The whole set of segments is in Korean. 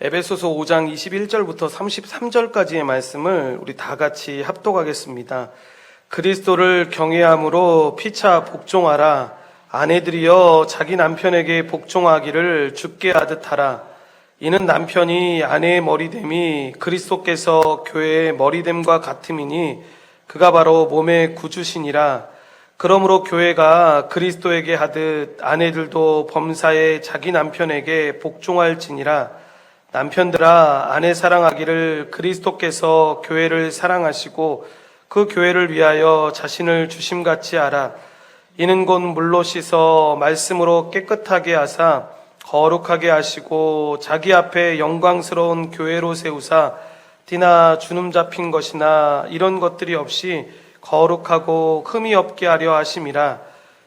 에베소서 5장 21절부터 33절까지의 말씀을 우리 다 같이 합독하겠습니다. 그리스도를 경외함으로 피차 복종하라. 아내들이여 자기 남편에게 복종하기를 주께 하듯 하라. 이는 남편이 아내의 머리됨이 그리스도께서 교회의 머리됨과 같음이니 그가 바로 몸의 구주시니라. 그러므로 교회가 그리스도에게 하듯 아내들도 범사에 자기 남편에게 복종할지니라. 남편들아, 아내 사랑하기를 그리스도께서 교회를 사랑하시고 그 교회를 위하여 자신을 주심같이 하라. 이는 곧 물로 씻어 말씀으로 깨끗하게 하사 거룩하게 하시고 자기 앞에 영광스러운 교회로 세우사 티나 주름 잡힌 것이나 이런 것들이 없이 거룩하고 흠이 없게 하려 하심이라.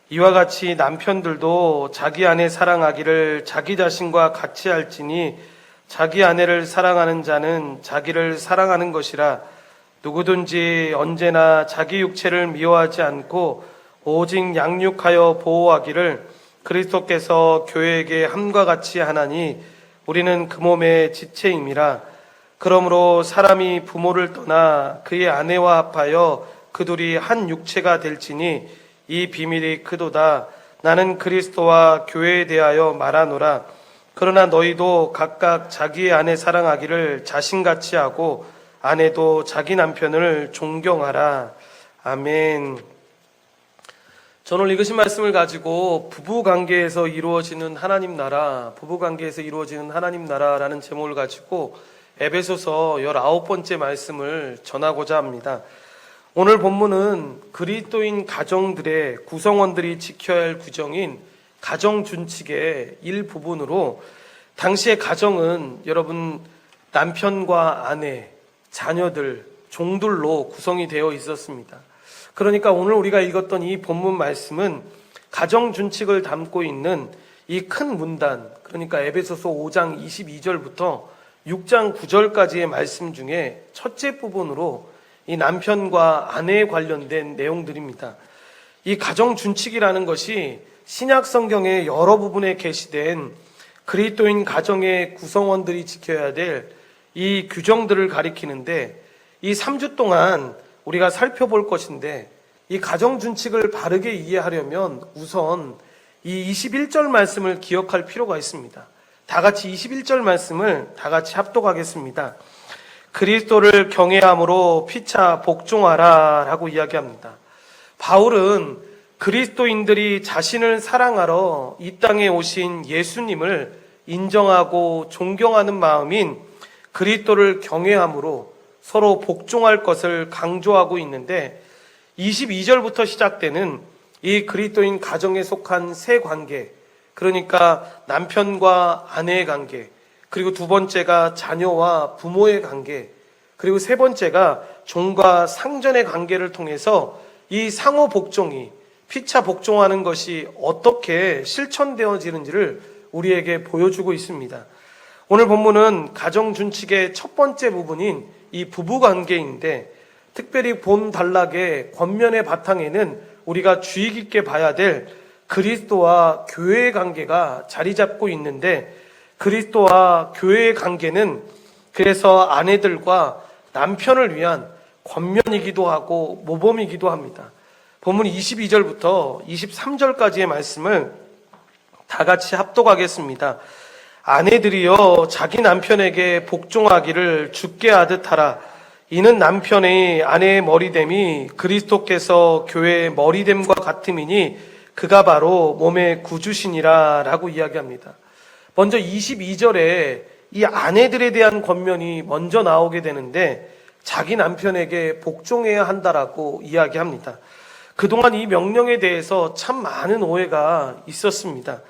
이와 같이 남편들도 자기 아내 사랑하기를 자기 자신과 같이 할지니 자기 아내를 사랑하는 자는 자기를 사랑하는 것이라. 누구든지 언제나 자기 육체를 미워하지 않고 오직 양육하여 보호하기를 그리스도께서 교회에게 함과 같이 하나니 우리는 그 몸의 지체임이라. 그러므로 사람이 부모를 떠나 그의 아내와 합하여 그 둘이 한 육체가 될지니 이 비밀이 크도다. 나는 그리스도와 교회에 대하여 말하노라. 그러나 너희도 각각 자기의 아내 사랑하기를 자신같이 하고 아내도 자기 남편을 존경하라. 아멘. 저는 읽으신 말씀을 가지고 부부관계에서 이루어지는 하나님 나라, 부부관계에서 이루어지는 하나님 나라라는 제목을 가지고 에베소서 19번째 말씀을 전하고자 합니다. 오늘 본문은 그리스도인 가정들의 구성원들이 지켜야 할 규정인 가정 준칙의 일부분으로 당시의 가정은 여러분 남편과 아내, 자녀들, 종들로 구성이 되어 있었습니다. 그러니까 오늘 우리가 읽었던 이 본문 말씀은 가정 준칙을 담고 있는 이 큰 문단, 그러니까 에베소서 5장 22절부터 6장 9절까지의 말씀 중에 첫째 부분으로 이 남편과 아내에 관련된 내용들입니다. 이 가정 준칙이라는 것이 신약 성경의 여러 부분에 게시된 그리스도인 가정의 구성원들이 지켜야 될 이 규정들을 가리키는데 이 3주 동안 우리가 살펴볼 것인데 이 가정 준칙을 바르게 이해하려면 우선 이 21절 말씀을 기억할 필요가 있습니다. 다 같이 21절 말씀을 다 같이 합독하겠습니다. 그리스도를 경외함으로 피차 복종하라 라고 이야기합니다. 바울은 그리스도인들이 자신을 사랑하러 이 땅에 오신 예수님을 인정하고 존경하는 마음인 그리스도를 경외함으로 서로 복종할 것을 강조하고 있는데 22절부터 시작되는 이 그리스도인 가정에 속한 세 관계, 그러니까 남편과 아내의 관계, 그리고 두 번째가 자녀와 부모의 관계, 그리고 세 번째가 종과 상전의 관계를 통해서 이 상호 복종이 피차 복종하는 것이 어떻게 실천되어지는지를 우리에게 보여주고 있습니다. 오늘 본문은 가정 준칙의 첫 번째 부분인 이 부부관계인데 특별히 본 단락의 겉면의 바탕에는 우리가 주의 깊게 봐야 될 그리스도와 교회의 관계가 자리 잡고 있는데 그리스도와 교회의 관계는 그래서 아내들과 남편을 위한 권면이기도 하고 모범이기도 합니다. 본문 22절부터 23절까지의 말씀을 다 같이 합독하겠습니다. 아내들이여 자기 남편에게 복종하기를 주께 하듯 하라. 이는 남편의 아내의 머리됨이 그리스도께서 교회의 머리됨과 같음이니 그가 바로 몸의 구주시니라 라고 이야기합니다. 먼저 22절에 이 아내들에 대한 권면이 먼저 나오게 되는데 자기 남편에게 복종해야 한다라고 이야기합니다. 그동안 이 명령에 대해서 참 많은 오해가 있었습니다.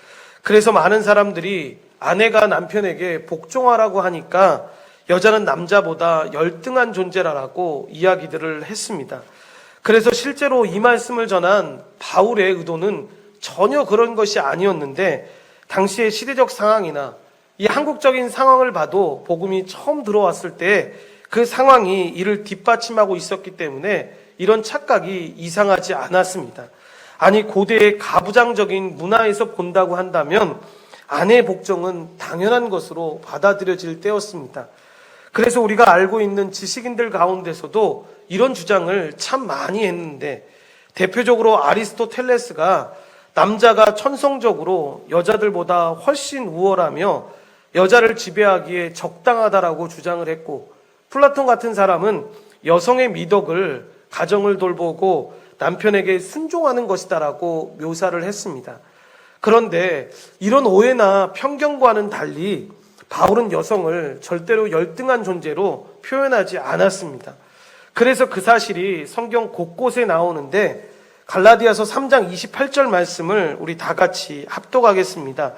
그래서 많은 사람들이 아내가 남편에게 복종하라고 하니까 여자는 남자보다 열등한 존재라고 이야기들을 했습니다. 그래서 실제로 이 말씀을 전한 바울의 의도는 전혀 그런 것이 아니었는데 당시의 시대적 상황이나 이 한국적인 상황을 봐도 복음이 처음 들어왔을 때 그 상황이 이를 뒷받침하고 있었기 때문에 이런 착각이 이상하지 않았습니다. 아니 고대의 가부장적인 문화에서 본다고 한다면 아내의 복종은 당연한 것으로 받아들여질 때였습니다. 그래서 우리가 알고 있는 지식인들 가운데서도 이런 주장을 참 많이 했는데, 대표적으로 아리스토텔레스가 남자가 천성적으로 여자들보다 훨씬 우월하며 여자를 지배하기에 적당하다라고 주장을 했고, 플라톤 같은 사람은 여성의 미덕을 가정을 돌보고 남편에게 순종하는 것이다라고 묘사를 했습니다. 그런데 이런 오해나 편견과는 달리 바울은 여성을 절대로 열등한 존재로 표현하지 않았습니다. 그래서 그 사실이 성경 곳곳에 나오는데, 갈라디아서 3장 28절 말씀을 우리 다 같이 합독하겠습니다.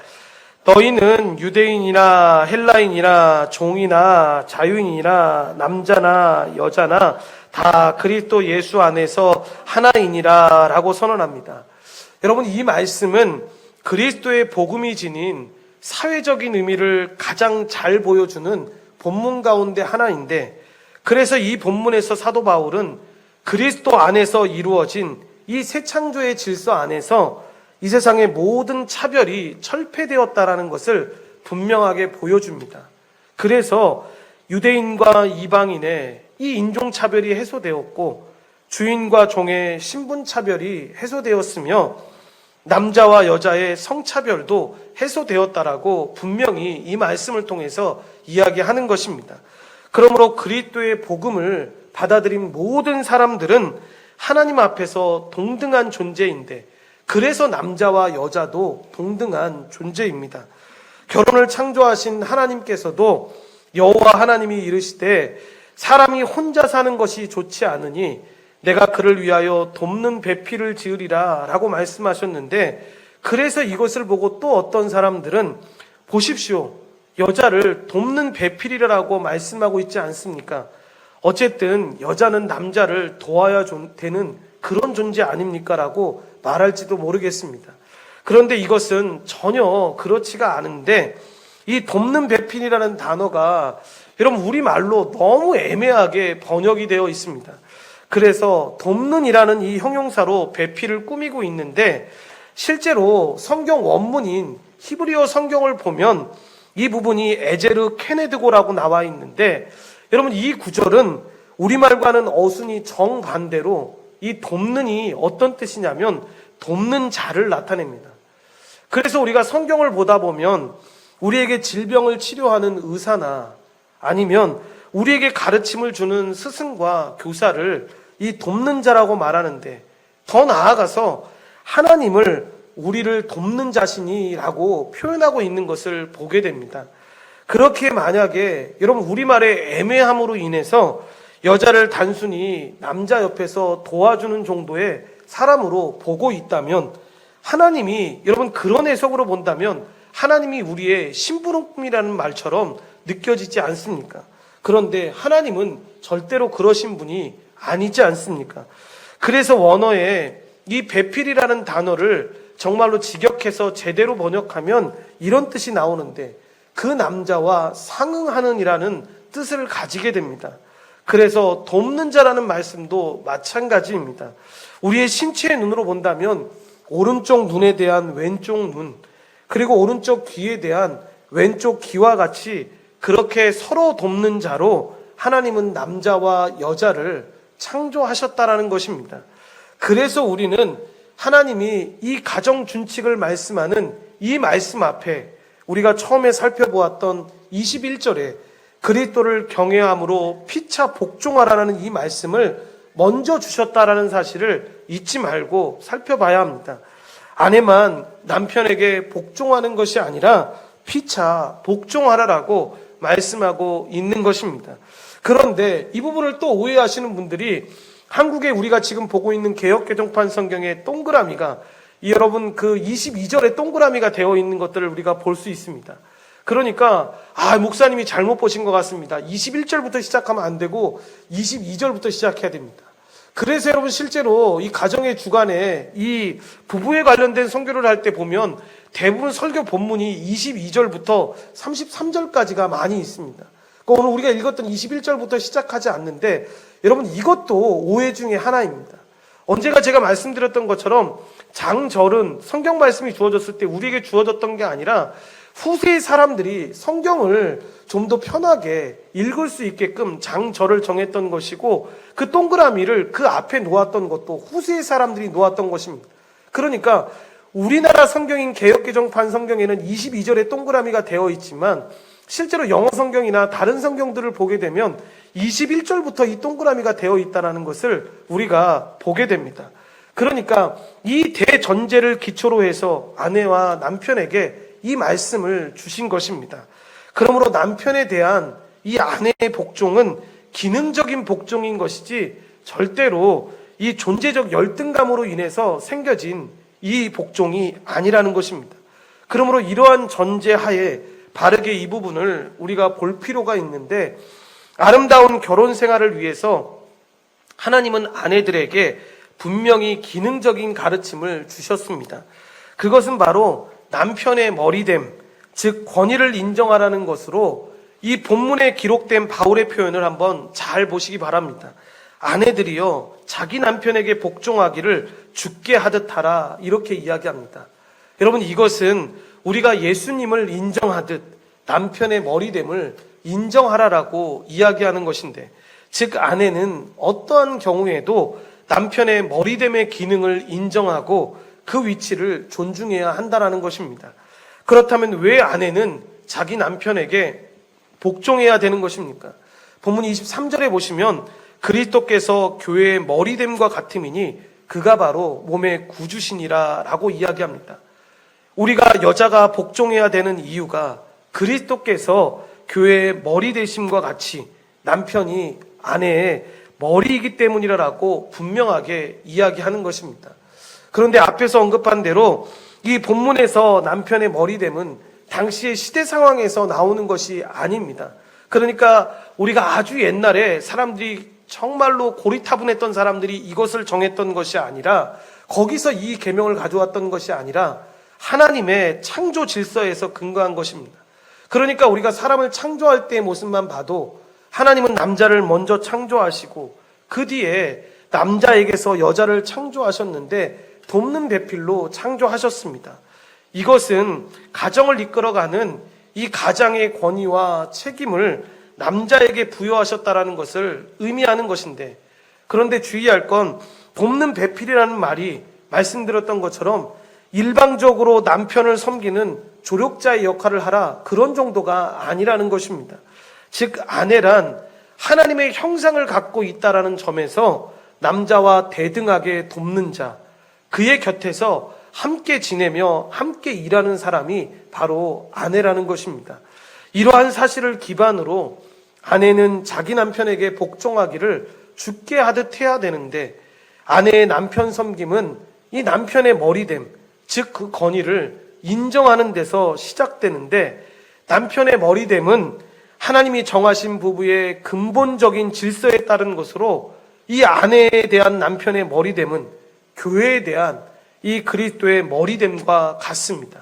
너희는 유대인이나 헬라인이나 종이나 자유인이나 남자나 여자나 다 그리스도 예수 안에서 하나이니라 라고 선언합니다. 여러분, 이 말씀은 그리스도의 복음이 지닌 사회적인 의미를 가장 잘 보여주는 본문 가운데 하나인데, 그래서 이 본문에서 사도 바울은 그리스도 안에서 이루어진 이 새 창조의 질서 안에서 이 세상의 모든 차별이 철폐되었다라는 것을 분명하게 보여줍니다. 그래서 유대인과 이방인의 이 인종차별이 해소되었고, 주인과 종의 신분차별이 해소되었으며, 남자와 여자의 성차별도 해소되었다라고 분명히 이 말씀을 통해서 이야기하는 것입니다. 그러므로 그리스도의 복음을 받아들인 모든 사람들은 하나님 앞에서 동등한 존재인데, 그래서 남자와 여자도 동등한 존재입니다. 결혼을 창조하신 하나님께서도 여호와 하나님이 이르시되 사람이 혼자 사는 것이 좋지 않으니 내가 그를 위하여 돕는 배필을 지으리라 라고 말씀하셨는데, 그래서 이것을 보고 또 어떤 사람들은 보십시오, 여자를 돕는 배필이라고 말씀하고 있지 않습니까? 어쨌든 여자는 남자를 도와야 되는 그런 존재 아닙니까? 라고 말할지도 모르겠습니다. 그런데 이것은 전혀 그렇지가 않은데, 이 돕는 배필이라는 단어가 여러분 우리말로 너무 애매하게 번역이 되어 있습니다. 그래서 돕는이라는 이 형용사로 배필을 꾸미고 있는데, 실제로 성경 원문인 히브리어 성경을 보면 이 부분이 에제르 케네드고라고 나와 있는데, 여러분 이 구절은 우리말과는 어순이 정반대로 이 돕는이 어떤 뜻이냐면 돕는 자를 나타냅니다. 그래서 우리가 성경을 보다 보면 우리에게 질병을 치료하는 의사나 아니면 우리에게 가르침을 주는 스승과 교사를 이 돕는 자라고 말하는데, 더 나아가서 하나님을 우리를 돕는 자신이라고 표현하고 있는 것을 보게 됩니다. 그렇게 만약에 여러분 우리말의 애매함으로 인해서 여자를 단순히 남자 옆에서 도와주는 정도의 사람으로 보고 있다면, 하나님이 여러분 그런 해석으로 본다면 하나님이 우리의 심부름꾼이라는 말처럼 느껴지지 않습니까? 그런데 하나님은 절대로 그러신 분이 아니지 않습니까? 그래서 원어에 이 배필이라는 단어를 정말로 직역해서 제대로 번역하면 이런 뜻이 나오는데, 그 남자와 상응하는이라는 뜻을 가지게 됩니다. 그래서 돕는 자라는 말씀도 마찬가지입니다. 우리의 신체의 눈으로 본다면 오른쪽 눈에 대한 왼쪽 눈, 그리고 오른쪽 귀에 대한 왼쪽 귀와 같이 그렇게 서로 돕는 자로 하나님은 남자와 여자를 창조하셨다라는 것입니다. 그래서 우리는 하나님이 이 가정 준칙을 말씀하는 이 말씀 앞에 우리가 처음에 살펴보았던 21절에 그리스도를 경외함으로 피차 복종하라는 이 말씀을 먼저 주셨다라는 사실을 잊지 말고 살펴봐야 합니다. 아내만 남편에게 복종하는 것이 아니라 피차 복종하라라고 말씀하고 있는 것입니다. 그런데 이 부분을 또 오해하시는 분들이, 한국에 우리가 지금 보고 있는 개역개정판 성경의 동그라미가 여러분 그 22절에 동그라미가 되어 있는 것들을 우리가 볼 수 있습니다. 그러니까 목사님이 잘못 보신 것 같습니다. 21절부터 시작하면 안 되고 22절부터 시작해야 됩니다. 그래서 여러분 실제로 이 가정의 주간에 이 부부에 관련된 선교를 할 때 보면 대부분 설교 본문이 22절부터 33절까지가 많이 있습니다. 그러니까 오늘 우리가 읽었던 21절부터 시작하지 않는데, 여러분 이것도 오해 중에 하나입니다. 언제가 제가 말씀드렸던 것처럼 장절은 성경 말씀이 주어졌을 때 우리에게 주어졌던 게 아니라 후세의 사람들이 성경을 좀 더 편하게 읽을 수 있게끔 장절을 정했던 것이고, 그 동그라미를 그 앞에 놓았던 것도 후세의 사람들이 놓았던 것입니다. 그러니까 우리나라 성경인 개역개정판 성경에는 22절에 동그라미가 되어 있지만, 실제로 영어 성경이나 다른 성경들을 보게 되면 21절부터 이 동그라미가 되어 있다는 것을 우리가 보게 됩니다. 그러니까 이 대전제를 기초로 해서 아내와 남편에게 이 말씀을 주신 것입니다. 그러므로 남편에 대한 이 아내의 복종은 기능적인 복종인 것이지 절대로 이 존재적 열등감으로 인해서 생겨진 이 복종이 아니라는 것입니다. 그러므로 이러한 전제하에 바르게 이 부분을 우리가 볼 필요가 있는데, 아름다운 결혼 생활을 위해서 하나님은 아내들에게 분명히 기능적인 가르침을 주셨습니다. 그것은 바로 남편의 머리됨, 즉 권위를 인정하라는 것으로 이 본문에 기록된 바울의 표현을 한번 잘 보시기 바랍니다. 아내들이여 자기 남편에게 복종하기를 주께 하듯 하라, 이렇게 이야기합니다. 여러분, 이것은 우리가 예수님을 인정하듯 남편의 머리됨을 인정하라라고 이야기하는 것인데, 즉 아내는 어떠한 경우에도 남편의 머리됨의 기능을 인정하고 그 위치를 존중해야 한다는 것입니다. 그렇다면 왜 아내는 자기 남편에게 복종해야 되는 것입니까? 본문 23절에 보시면 그리스도께서 교회의 머리됨과 같음이니 그가 바로 몸의 구주시니라 라고 이야기합니다. 우리가 여자가 복종해야 되는 이유가 그리스도께서 교회의 머리 되심과 같이 남편이 아내의 머리이기 때문이라고 분명하게 이야기하는 것입니다. 그런데 앞에서 언급한 대로 이 본문에서 남편의 머리됨은 당시의 시대 상황에서 나오는 것이 아닙니다. 그러니까 우리가 아주 옛날에 사람들이 정말로 고리타분했던 사람들이 이것을 정했던 것이 아니라, 거기서 이 계명을 가져왔던 것이 아니라 하나님의 창조 질서에서 근거한 것입니다. 그러니까 우리가 사람을 창조할 때의 모습만 봐도 하나님은 남자를 먼저 창조하시고 그 뒤에 남자에게서 여자를 창조하셨는데 돕는 배필로 창조하셨습니다. 이것은 가정을 이끌어가는 이 가장의 권위와 책임을 남자에게 부여하셨다라는 것을 의미하는 것인데, 그런데 주의할 건 돕는 배필이라는 말이 말씀드렸던 것처럼 일방적으로 남편을 섬기는 조력자의 역할을 하라, 그런 정도가 아니라는 것입니다. 즉 아내란 하나님의 형상을 갖고 있다라는 점에서 남자와 대등하게 돕는 자, 그의 곁에서 함께 지내며 함께 일하는 사람이 바로 아내라는 것입니다. 이러한 사실을 기반으로 아내는 자기 남편에게 복종하기를 주께 하듯 해야 되는데, 아내의 남편 섬김은 이 남편의 머리됨, 즉 그 권위를 인정하는 데서 시작되는데, 남편의 머리됨은 하나님이 정하신 부부의 근본적인 질서에 따른 것으로 이 아내에 대한 남편의 머리됨은 교회에 대한 이 그리스도의 머리됨과 같습니다.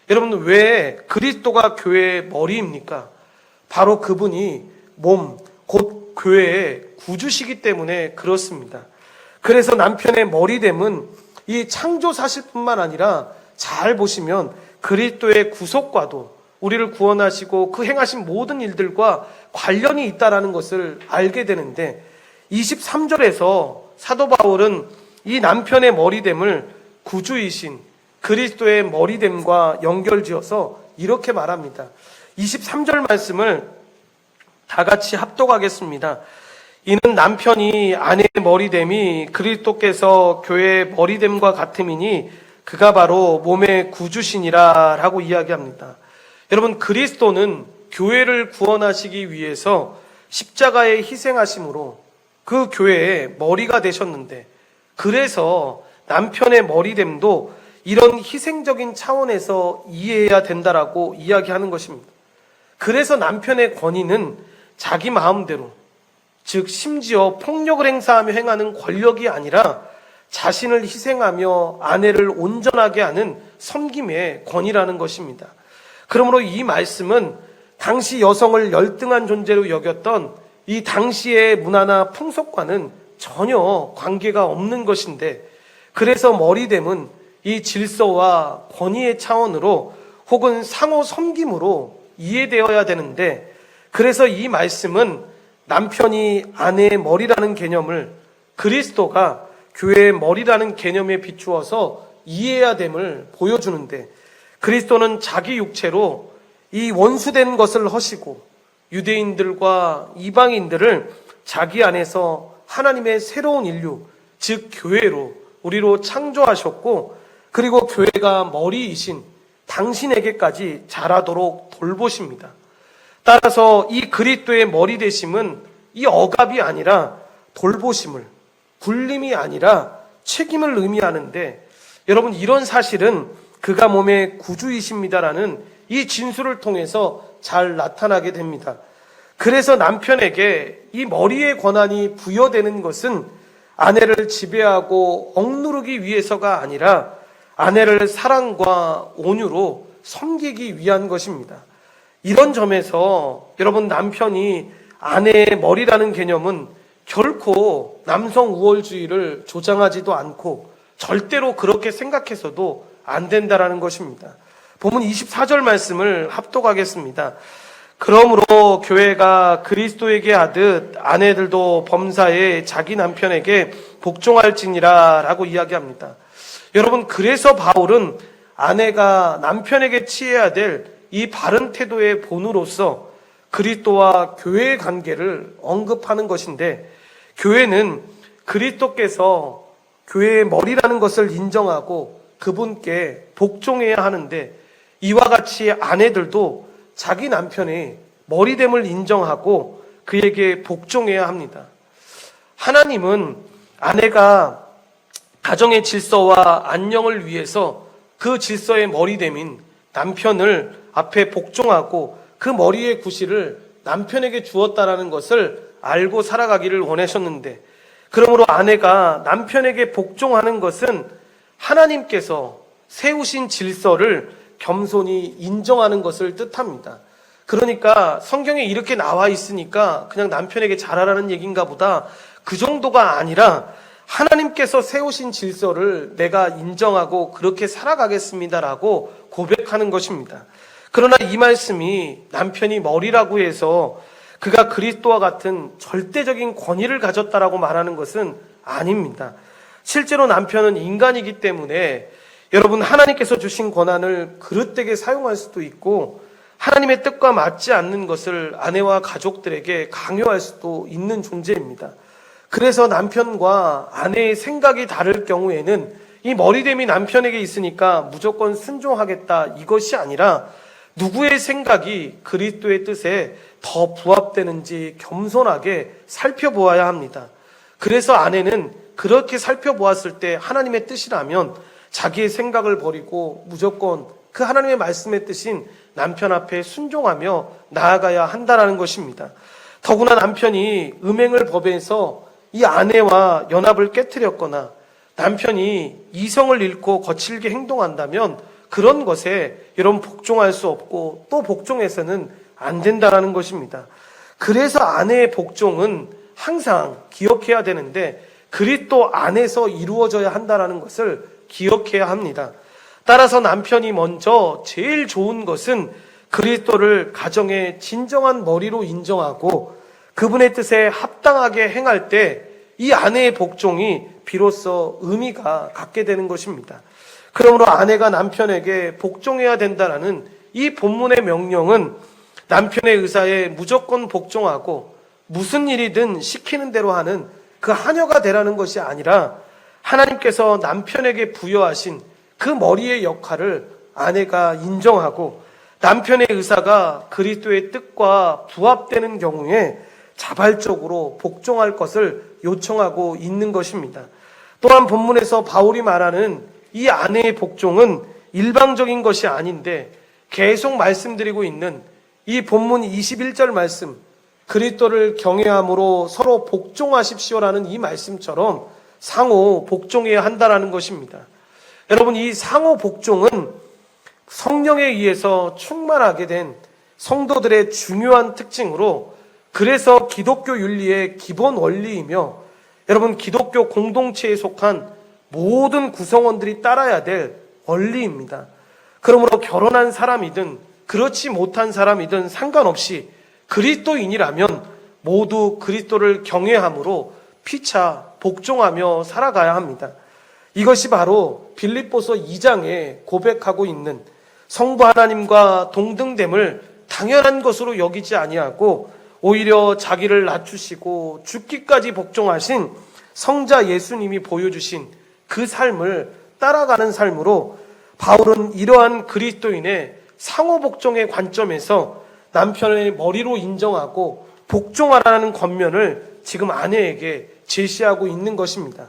여러분, 왜 그리스도가 교회의 머리입니까? 바로 그분이 몸, 곧 교회의 구주시기 때문에 그렇습니다. 그래서 남편의 머리됨은 이 창조 사실뿐만 아니라 잘 보시면 그리스도의 구속과도, 우리를 구원하시고 그 행하신 모든 일들과 관련이 있다는 것을 알게 되는데, 23절에서 사도 바울은 이 남편의 머리됨을 구주이신 그리스도의 머리됨과 연결지어서 이렇게 말합니다. 23절 말씀을 다 같이 합독하겠습니다. 이는 남편이 아내의 머리됨이 그리스도께서 교회의 머리됨과 같음이니 그가 바로 몸의 구주시니라 라고 이야기합니다. 여러분, 그리스도는 교회를 구원하시기 위해서 십자가의 희생하심으로 그 교회의 머리가 되셨는데, 그래서 남편의 머리됨도 이런 희생적인 차원에서 이해해야 된다라고 이야기하는 것입니다. 그래서 남편의 권위는 자기 마음대로, 즉 심지어 폭력을 행사하며 행하는 권력이 아니라 자신을 희생하며 아내를 온전하게 하는 섬김의 권위라는 것입니다. 그러므로 이 말씀은 당시 여성을 열등한 존재로 여겼던 이 당시의 문화나 풍속과는 전혀 관계가 없는 것인데, 그래서 머리됨은 이 질서와 권위의 차원으로 혹은 상호 섬김으로 이해되어야 되는데, 그래서 이 말씀은 남편이 아내의 머리라는 개념을 그리스도가 교회의 머리라는 개념에 비추어서 이해해야 됨을 보여주는데, 그리스도는 자기 육체로 이 원수된 것을 허시고 유대인들과 이방인들을 자기 안에서 하나님의 새로운 인류, 즉 교회로 우리로 창조하셨고, 그리고 교회가 머리이신 당신에게까지 자라도록 돌보십니다. 따라서 이 그리스도의 머리 되심은 이 억압이 아니라 돌보심을, 굴림이 아니라 책임을 의미하는데, 여러분, 이런 사실은 그가 몸의 구주이십니다라는 이 진술을 통해서 잘 나타나게 됩니다. 그래서 남편에게 이 머리의 권한이 부여되는 것은 아내를 지배하고 억누르기 위해서가 아니라 아내를 사랑과 온유로 섬기기 위한 것입니다. 이런 점에서 여러분, 남편이 아내의 머리라는 개념은 결코 남성 우월주의를 조장하지도 않고 절대로 그렇게 생각해서도 안 된다라는 것입니다. 본문 24절 말씀을 합독하겠습니다. 그러므로 교회가 그리스도에게 하듯 아내들도 범사에 자기 남편에게 복종할지니라 라고 이야기합니다. 여러분, 그래서 바울은 아내가 남편에게 취해야 될 이 바른 태도의 본으로서 그리스도와 교회의 관계를 언급하는 것인데, 교회는 그리스도께서 교회의 머리라는 것을 인정하고 그분께 복종해야 하는데, 이와 같이 아내들도 자기 남편의 머리됨을 인정하고 그에게 복종해야 합니다. 하나님은 아내가 가정의 질서와 안녕을 위해서 그 질서의 머리됨인 남편을 앞에 복종하고 그 머리의 구실을 남편에게 주었다라는 것을 알고 살아가기를 원하셨는데, 그러므로 아내가 남편에게 복종하는 것은 하나님께서 세우신 질서를 겸손히 인정하는 것을 뜻합니다. 그러니까 성경에 이렇게 나와 있으니까 그냥 남편에게 잘하라는 얘기인가 보다, 그 정도가 아니라 하나님께서 세우신 질서를 내가 인정하고 그렇게 살아가겠습니다라고 고백하는 것입니다. 그러나 이 말씀이 남편이 머리라고 해서 그가 그리스도와 같은 절대적인 권위를 가졌다라고 말하는 것은 아닙니다. 실제로 남편은 인간이기 때문에 여러분, 하나님께서 주신 권한을 그릇되게 사용할 수도 있고 하나님의 뜻과 맞지 않는 것을 아내와 가족들에게 강요할 수도 있는 존재입니다. 그래서 남편과 아내의 생각이 다를 경우에는 이 머리됨이 남편에게 있으니까 무조건 순종하겠다, 이것이 아니라 누구의 생각이 그리스도의 뜻에 더 부합되는지 겸손하게 살펴보아야 합니다. 그래서 아내는 그렇게 살펴보았을 때 하나님의 뜻이라면 자기의 생각을 버리고 무조건 그 하나님의 말씀의 뜻인 남편 앞에 순종하며 나아가야 한다는 것입니다. 더구나 남편이 음행을 범해서 이 아내와 연합을 깨뜨렸거나 남편이 이성을 잃고 거칠게 행동한다면 그런 것에 여러분 복종할 수 없고 또 복종해서는 안 된다라는 것입니다. 그래서 아내의 복종은 항상 기억해야 되는데 그리스도 안에서 이루어져야 한다라는 것을 기억해야 합니다. 따라서 남편이 먼저 제일 좋은 것은 그리스도를 가정의 진정한 머리로 인정하고 그분의 뜻에 합당하게 행할 때 이 아내의 복종이 비로소 의미가 갖게 되는 것입니다. 그러므로 아내가 남편에게 복종해야 된다는 이 본문의 명령은 남편의 의사에 무조건 복종하고 무슨 일이든 시키는 대로 하는 그 하녀가 되라는 것이 아니라 하나님께서 남편에게 부여하신 그 머리의 역할을 아내가 인정하고 남편의 의사가 그리스도의 뜻과 부합되는 경우에 자발적으로 복종할 것을 요청하고 있는 것입니다. 또한 본문에서 바울이 말하는 이 아내의 복종은 일방적인 것이 아닌데 계속 말씀드리고 있는 이 본문 21절 말씀, 그리스도를 경외함으로 서로 복종하십시오라는 이 말씀처럼 상호 복종해야 한다는 것입니다. 여러분, 이 상호 복종은 성령에 의해서 충만하게 된 성도들의 중요한 특징으로, 그래서 기독교 윤리의 기본 원리이며 여러분, 기독교 공동체에 속한 모든 구성원들이 따라야 될 원리입니다. 그러므로 결혼한 사람이든 그렇지 못한 사람이든 상관없이 그리스도인이라면 모두 그리스도를 경외함으로 피차 복종하며 살아가야 합니다. 이것이 바로 빌립보서 2장에 고백하고 있는 성부 하나님과 동등됨을 당연한 것으로 여기지 아니하고 오히려 자기를 낮추시고 죽기까지 복종하신 성자 예수님이 보여주신 그 삶을 따라가는 삶으로 바울은 이러한 그리스도인의 상호 복종의 관점에서 남편의 머리로 인정하고 복종하라는 권면을 지금 아내에게 제시하고 있는 것입니다.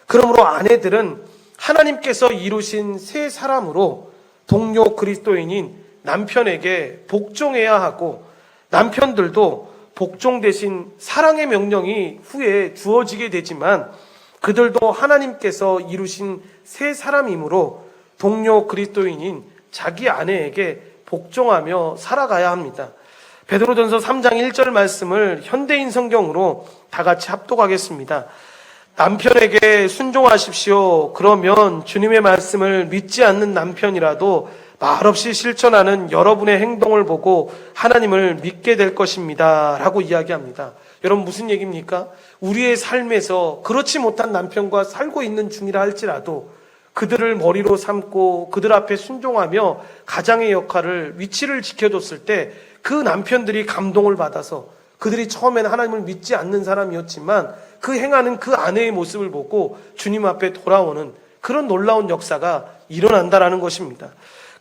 그러므로 아내들은 하나님께서 이루신 새 사람으로 동료 그리스도인인 남편에게 복종해야 하고, 남편들도 복종 대신 사랑의 명령이 후에 주어지게 되지만 그들도 하나님께서 이루신 새 사람이므로 동료 그리스도인인 자기 아내에게 복종하며 살아가야 합니다. 베드로전서 3장 1절 말씀을 현대인 성경으로 다 같이 합독하겠습니다. 남편에게 순종하십시오. 그러면 주님의 말씀을 믿지 않는 남편이라도 말없이 실천하는 여러분의 행동을 보고 하나님을 믿게 될 것입니다. 라고 이야기합니다. 여러분, 무슨 얘기입니까? 우리의 삶에서 그렇지 못한 남편과 살고 있는 중이라 할지라도 그들을 머리로 삼고 그들 앞에 순종하며 가장의 역할을, 위치를 지켜줬을 때 그 남편들이 감동을 받아서, 그들이 처음에는 하나님을 믿지 않는 사람이었지만 그 행하는 그 아내의 모습을 보고 주님 앞에 돌아오는 그런 놀라운 역사가 일어난다라는 것입니다.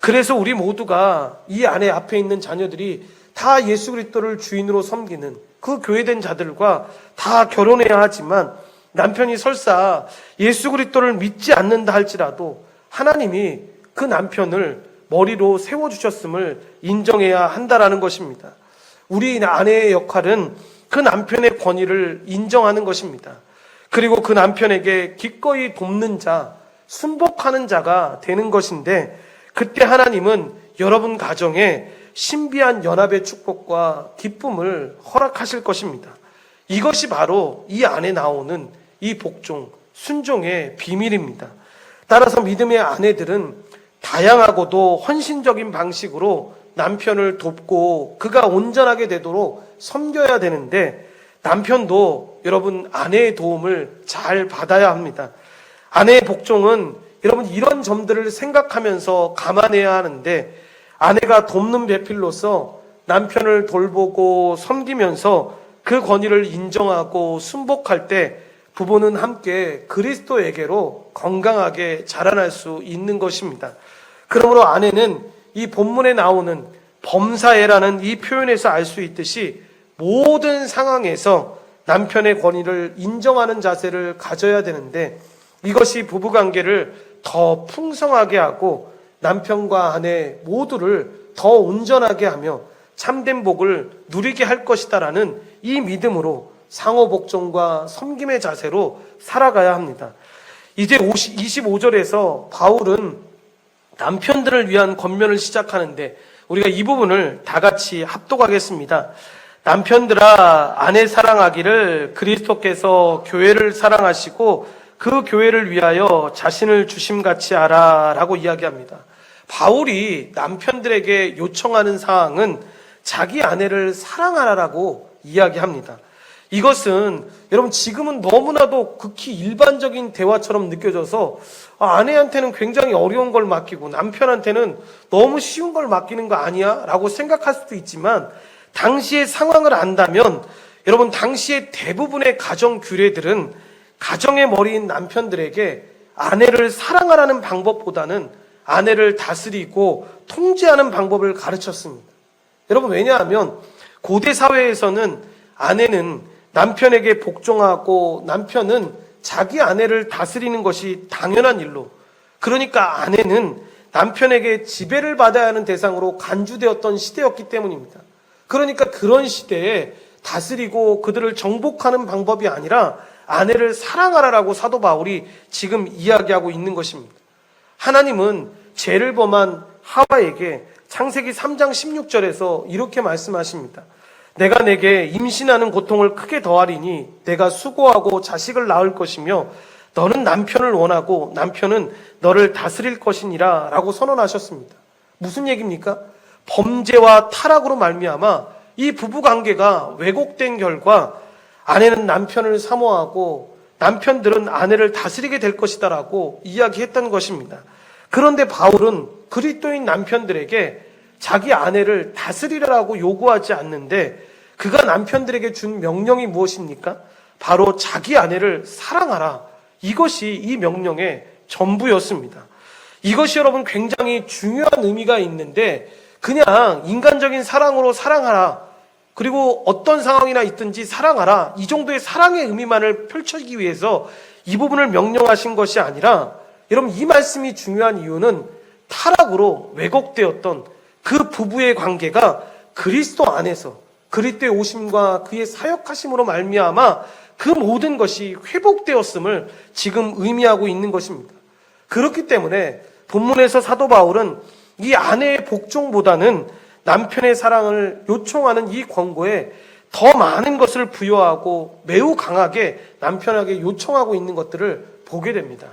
그래서 우리 모두가 이 아내 앞에 있는 자녀들이 다 예수 그리스도를 주인으로 섬기는 그 교회된 자들과 다 결혼해야 하지만, 남편이 설사 예수 그리스도를 믿지 않는다 할지라도 하나님이 그 남편을 머리로 세워주셨음을 인정해야 한다라는 것입니다. 우리 아내의 역할은 그 남편의 권위를 인정하는 것입니다. 그리고 그 남편에게 기꺼이 돕는 자, 순복하는 자가 되는 것인데, 그때 하나님은 여러분 가정에 신비한 연합의 축복과 기쁨을 허락하실 것입니다. 이것이 바로 이 안에 나오는 이 복종, 순종의 비밀입니다. 따라서 믿음의 아내들은 다양하고도 헌신적인 방식으로 남편을 돕고 그가 온전하게 되도록 섬겨야 되는데, 남편도 여러분 아내의 도움을 잘 받아야 합니다. 아내의 복종은 여러분 이런 점들을 생각하면서 감안해야 하는데, 아내가 돕는 배필로서 남편을 돌보고 섬기면서 그 권위를 인정하고 순복할 때 부부는 함께 그리스도에게로 건강하게 자라날 수 있는 것입니다. 그러므로 아내는 이 본문에 나오는 범사에라는 이 표현에서 알 수 있듯이 모든 상황에서 남편의 권위를 인정하는 자세를 가져야 되는데, 이것이 부부관계를 더 풍성하게 하고 남편과 아내 모두를 더 온전하게 하며 참된 복을 누리게 할 것이다라는 이 믿음으로 상호 복종과 섬김의 자세로 살아가야 합니다. 이제 25절에서 바울은 남편들을 위한 권면을 시작하는데, 우리가 이 부분을 다 같이 합독하겠습니다. 남편들아, 아내 사랑하기를 그리스도께서 교회를 사랑하시고 그 교회를 위하여 자신을 주심같이 하라 라고 이야기합니다. 바울이 남편들에게 요청하는 사항은 자기 아내를 사랑하라라고 이야기합니다. 이것은 여러분 지금은 너무나도 극히 일반적인 대화처럼 느껴져서 아내한테는 굉장히 어려운 걸 맡기고 남편한테는 너무 쉬운 걸 맡기는 거 아니야? 라고 생각할 수도 있지만, 당시의 상황을 안다면 여러분 당시의 대부분의 가정 규례들은 가정의 머리인 남편들에게 아내를 사랑하라는 방법보다는 아내를 다스리고 통제하는 방법을 가르쳤습니다. 여러분, 왜냐하면 고대 사회에서는 아내는 남편에게 복종하고 남편은 자기 아내를 다스리는 것이 당연한 일로, 그러니까 아내는 남편에게 지배를 받아야 하는 대상으로 간주되었던 시대였기 때문입니다. 그러니까 그런 시대에 다스리고 그들을 정복하는 방법이 아니라 아내를 사랑하라라고 사도 바울이 지금 이야기하고 있는 것입니다. 하나님은 죄를 범한 하와에게 창세기 3장 16절에서 이렇게 말씀하십니다. 내가 내게 임신하는 고통을 크게 더하리니 내가 수고하고 자식을 낳을 것이며 너는 남편을 원하고 남편은 너를 다스릴 것이니라 라고 선언하셨습니다. 무슨 얘기입니까? 범죄와 타락으로 말미암아 이 부부관계가 왜곡된 결과 아내는 남편을 사모하고 남편들은 아내를 다스리게 될 것이다 라고 이야기했던 것입니다. 그런데 바울은 그리스도인 남편들에게 자기 아내를 다스리라고 요구하지 않는데 그가 남편들에게 준 명령이 무엇입니까? 바로 자기 아내를 사랑하라. 이것이 이 명령의 전부였습니다. 이것이 여러분 굉장히 중요한 의미가 있는데 그냥 인간적인 사랑으로 사랑하라. 그리고 어떤 상황이나 있든지 사랑하라. 이 정도의 사랑의 의미만을 펼치기 위해서 이 부분을 명령하신 것이 아니라 여러분 이 말씀이 중요한 이유는 타락으로 왜곡되었던 그 부부의 관계가 그리스도 안에서 그리스도의 오심과 그의 사역하심으로 말미암아 그 모든 것이 회복되었음을 지금 의미하고 있는 것입니다. 그렇기 때문에 본문에서 사도 바울은 이 아내의 복종보다는 남편의 사랑을 요청하는 이 권고에 더 많은 것을 부여하고 매우 강하게 남편에게 요청하고 있는 것들을 보게 됩니다.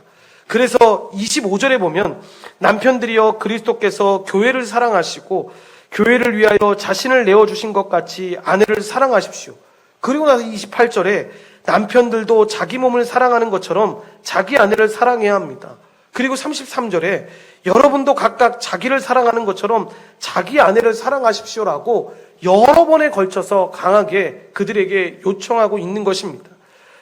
그래서 25절에 보면 남편들이여 그리스도께서 교회를 사랑하시고 교회를 위하여 자신을 내어주신 것 같이 아내를 사랑하십시오. 그리고 나서 28절에 남편들도 자기 몸을 사랑하는 것처럼 자기 아내를 사랑해야 합니다. 그리고 33절에 여러분도 각각 자기를 사랑하는 것처럼 자기 아내를 사랑하십시오라고 여러 번에 걸쳐서 강하게 그들에게 요청하고 있는 것입니다.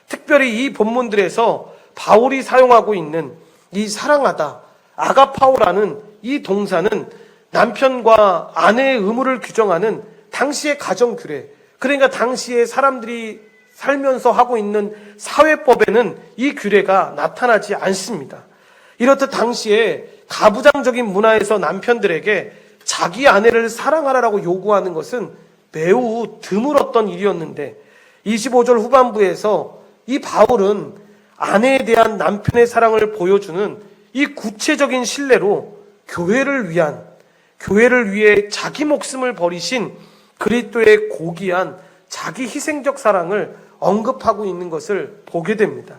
특별히 이 본문들에서 바울이 사용하고 있는 이 사랑하다, 아가파오라는 이 동사는 남편과 아내의 의무를 규정하는 당시의 가정규례, 그러니까 당시에 사람들이 살면서 하고 있는 사회법에는 이 규례가 나타나지 않습니다. 이렇듯 당시에 가부장적인 문화에서 남편들에게 자기 아내를 사랑하라고 요구하는 것은 매우 드물었던 일이었는데 25절 후반부에서 이 바울은 아내에 대한 남편의 사랑을 보여주는 이 구체적인 신뢰로 교회를 위해 자기 목숨을 버리신 그리스도의 고귀한 자기 희생적 사랑을 언급하고 있는 것을 보게 됩니다.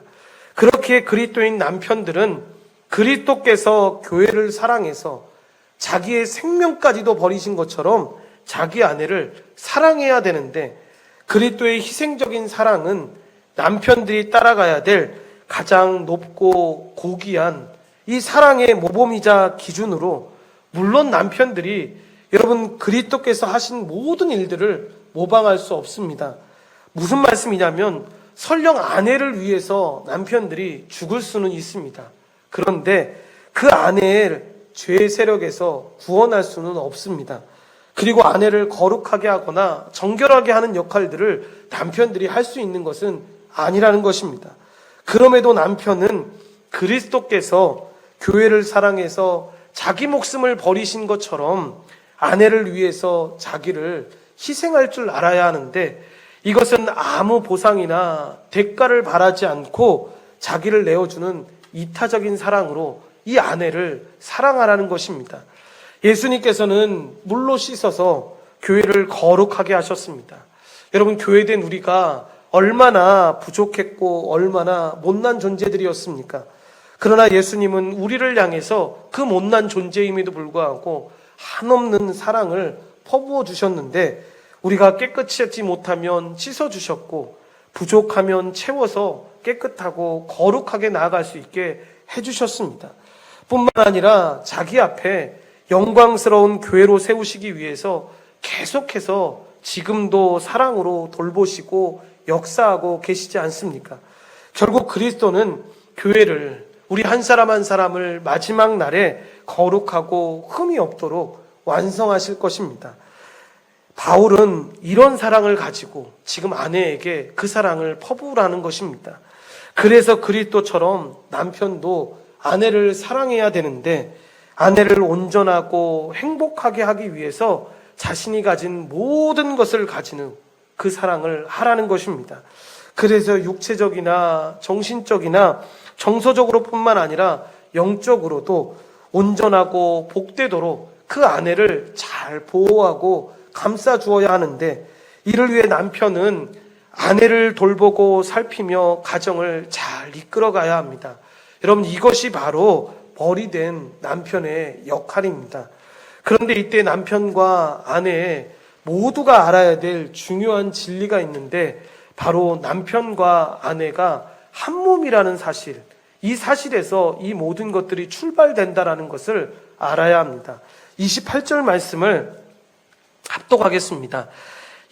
그렇게 그리스도인 남편들은 그리스도께서 교회를 사랑해서 자기의 생명까지도 버리신 것처럼 자기 아내를 사랑해야 되는데 그리스도의 희생적인 사랑은 남편들이 따라가야 될 가장 높고 고귀한 이 사랑의 모범이자 기준으로 물론 남편들이 여러분 그리스도께서 하신 모든 일들을 모방할 수 없습니다. 무슨 말씀이냐면 설령 아내를 위해서 남편들이 죽을 수는 있습니다. 그런데 그 아내를 죄의 세력에서 구원할 수는 없습니다. 그리고 아내를 거룩하게 하거나 정결하게 하는 역할들을 남편들이 할 수 있는 것은 아니라는 것입니다. 그럼에도 남편은 그리스도께서 교회를 사랑해서 자기 목숨을 버리신 것처럼 아내를 위해서 자기를 희생할 줄 알아야 하는데 이것은 아무 보상이나 대가를 바라지 않고 자기를 내어주는 이타적인 사랑으로 이 아내를 사랑하라는 것입니다. 예수님께서는 물로 씻어서 교회를 거룩하게 하셨습니다. 여러분 교회된 우리가 얼마나 부족했고 얼마나 못난 존재들이었습니까? 그러나 예수님은 우리를 향해서 그 못난 존재임에도 불구하고 한없는 사랑을 퍼부어 주셨는데 우리가 깨끗이 하지 못하면 씻어주셨고 부족하면 채워서 깨끗하고 거룩하게 나아갈 수 있게 해주셨습니다. 뿐만 아니라 자기 앞에 영광스러운 교회로 세우시기 위해서 계속해서 지금도 사랑으로 돌보시고 역사하고 계시지 않습니까? 결국 그리스도는 교회를 우리 한 사람 한 사람을 마지막 날에 거룩하고 흠이 없도록 완성하실 것입니다. 바울은 이런 사랑을 가지고 지금 아내에게 그 사랑을 퍼부으라는 것입니다. 그래서 그리스도처럼 남편도 아내를 사랑해야 되는데 아내를 온전하고 행복하게 하기 위해서 자신이 가진 모든 것을 가지는 그 사랑을 하라는 것입니다. 그래서 육체적이나 정신적이나 정서적으로 뿐만 아니라 영적으로도 온전하고 복되도록 그 아내를 잘 보호하고 감싸 주어야 하는데 이를 위해 남편은 아내를 돌보고 살피며 가정을 잘 이끌어가야 합니다. 여러분, 이것이 바로 벌이된 남편의 역할입니다. 그런데 이때 남편과 아내 모두가 알아야 될 중요한 진리가 있는데, 바로 남편과 아내가 한 몸이라는 사실, 이 사실에서 이 모든 것들이 출발된다라는 것을 알아야 합니다. 28절 말씀을 합독하겠습니다.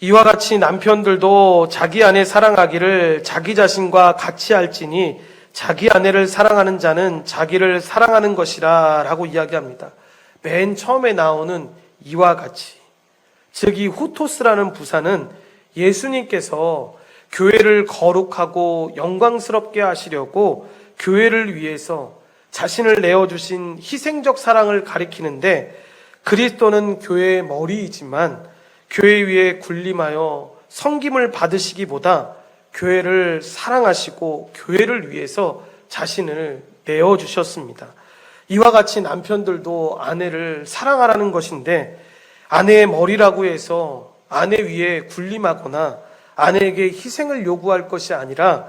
이와 같이 남편들도 자기 아내 사랑하기를 자기 자신과 같이 할지니 자기 아내를 사랑하는 자는 자기를 사랑하는 것이라 라고 이야기합니다. 맨 처음에 나오는 이와 같이, 즉 이 후토스라는 부사는 예수님께서 교회를 거룩하고 영광스럽게 하시려고 교회를 위해서 자신을 내어주신 희생적 사랑을 가리키는데, 그리스도는 교회의 머리이지만 교회 위에 군림하여 섬김을 받으시기보다 교회를 사랑하시고 교회를 위해서 자신을 내어주셨습니다. 이와 같이 남편들도 아내를 사랑하라는 것인데, 아내의 머리라고 해서 아내 위에 군림하거나 아내에게 희생을 요구할 것이 아니라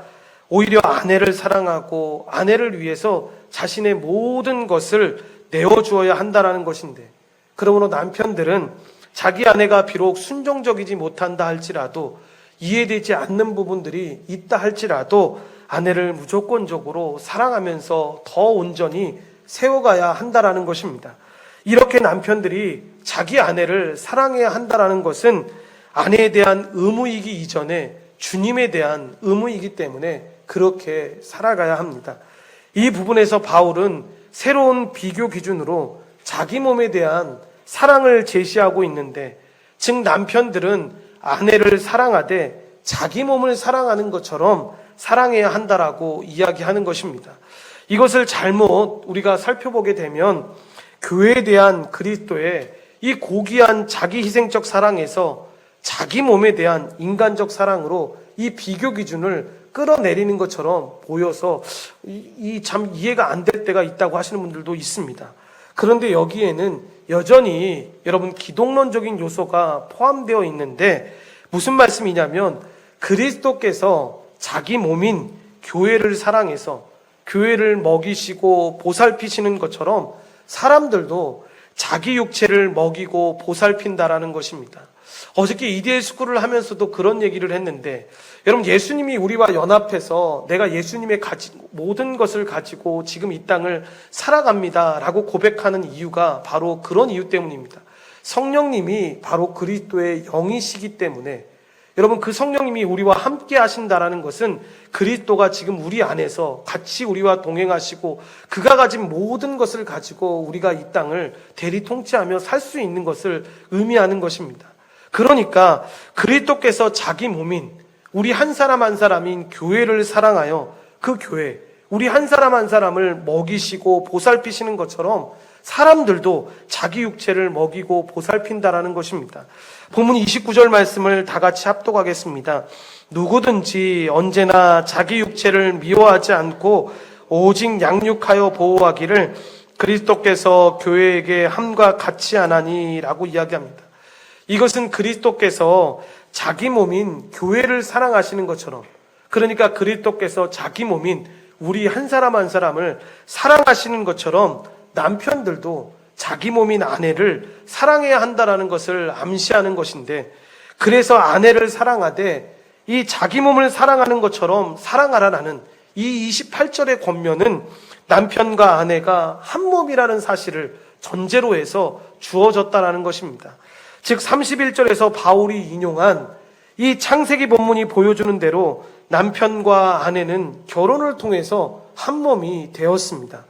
오히려 아내를 사랑하고 아내를 위해서 자신의 모든 것을 내어주어야 한다는 것인데, 그러므로 남편들은 자기 아내가 비록 순종적이지 못한다 할지라도, 이해되지 않는 부분들이 있다 할지라도 아내를 무조건적으로 사랑하면서 더 온전히 세워가야 한다라는 것입니다. 이렇게 남편들이 자기 아내를 사랑해야 한다라는 것은 아내에 대한 의무이기 이전에 주님에 대한 의무이기 때문에 그렇게 살아가야 합니다. 이 부분에서 바울은 새로운 비교 기준으로 자기 몸에 대한 사랑을 제시하고 있는데, 즉 남편들은 아내를 사랑하되 자기 몸을 사랑하는 것처럼 사랑해야 한다라고 이야기하는 것입니다. 이것을 잘못 우리가 살펴보게 되면 교회에 대한 그리스도의 이 고귀한 자기 희생적 사랑에서 자기 몸에 대한 인간적 사랑으로 이 비교 기준을 끌어내리는 것처럼 보여서 참 이해가 안 될 때가 있다고 하시는 분들도 있습니다. 그런데 여기에는 여전히 여러분 기독론적인 요소가 포함되어 있는데, 무슨 말씀이냐면 그리스도께서 자기 몸인 교회를 사랑해서 교회를 먹이시고 보살피시는 것처럼 사람들도 자기 육체를 먹이고 보살핀다라는 것입니다. 어저께 EDL 스쿨을 하면서도 그런 얘기를 했는데, 여러분 예수님이 우리와 연합해서 내가 예수님의 모든 것을 가지고 지금 이 땅을 살아갑니다 라고 고백하는 이유가 바로 그런 이유 때문입니다. 성령님이 바로 그리스도의 영이시기 때문에, 여러분 그 성령님이 우리와 함께 하신다라는 것은 그리스도가 지금 우리 안에서 같이 우리와 동행하시고 그가 가진 모든 것을 가지고 우리가 이 땅을 대리 통치하며 살 수 있는 것을 의미하는 것입니다. 그러니까 그리스도께서 자기 몸인 우리 한 사람 한 사람인 교회를 사랑하여 그 교회, 우리 한 사람 한 사람을 먹이시고 보살피시는 것처럼 사람들도 자기 육체를 먹이고 보살핀다라는 것입니다. 본문 29절 말씀을 다 같이 합독하겠습니다. 누구든지 언제나 자기 육체를 미워하지 않고 오직 양육하여 보호하기를 그리스도께서 교회에게 함과 같이 하나니 라고 이야기합니다. 이것은 그리스도께서 자기 몸인 교회를 사랑하시는 것처럼, 그러니까 그리스도께서 자기 몸인 우리 한 사람 한 사람을 사랑하시는 것처럼 남편들도 자기 몸인 아내를 사랑해야 한다라는 것을 암시하는 것인데, 그래서 아내를 사랑하되 이 자기 몸을 사랑하는 것처럼 사랑하라는 이 28절의 권면은 남편과 아내가 한 몸이라는 사실을 전제로 해서 주어졌다라는 것입니다. 즉 31절에서 바울이 인용한 이 창세기 본문이 보여주는 대로 남편과 아내는 결혼을 통해서 한 몸이 되었습니다.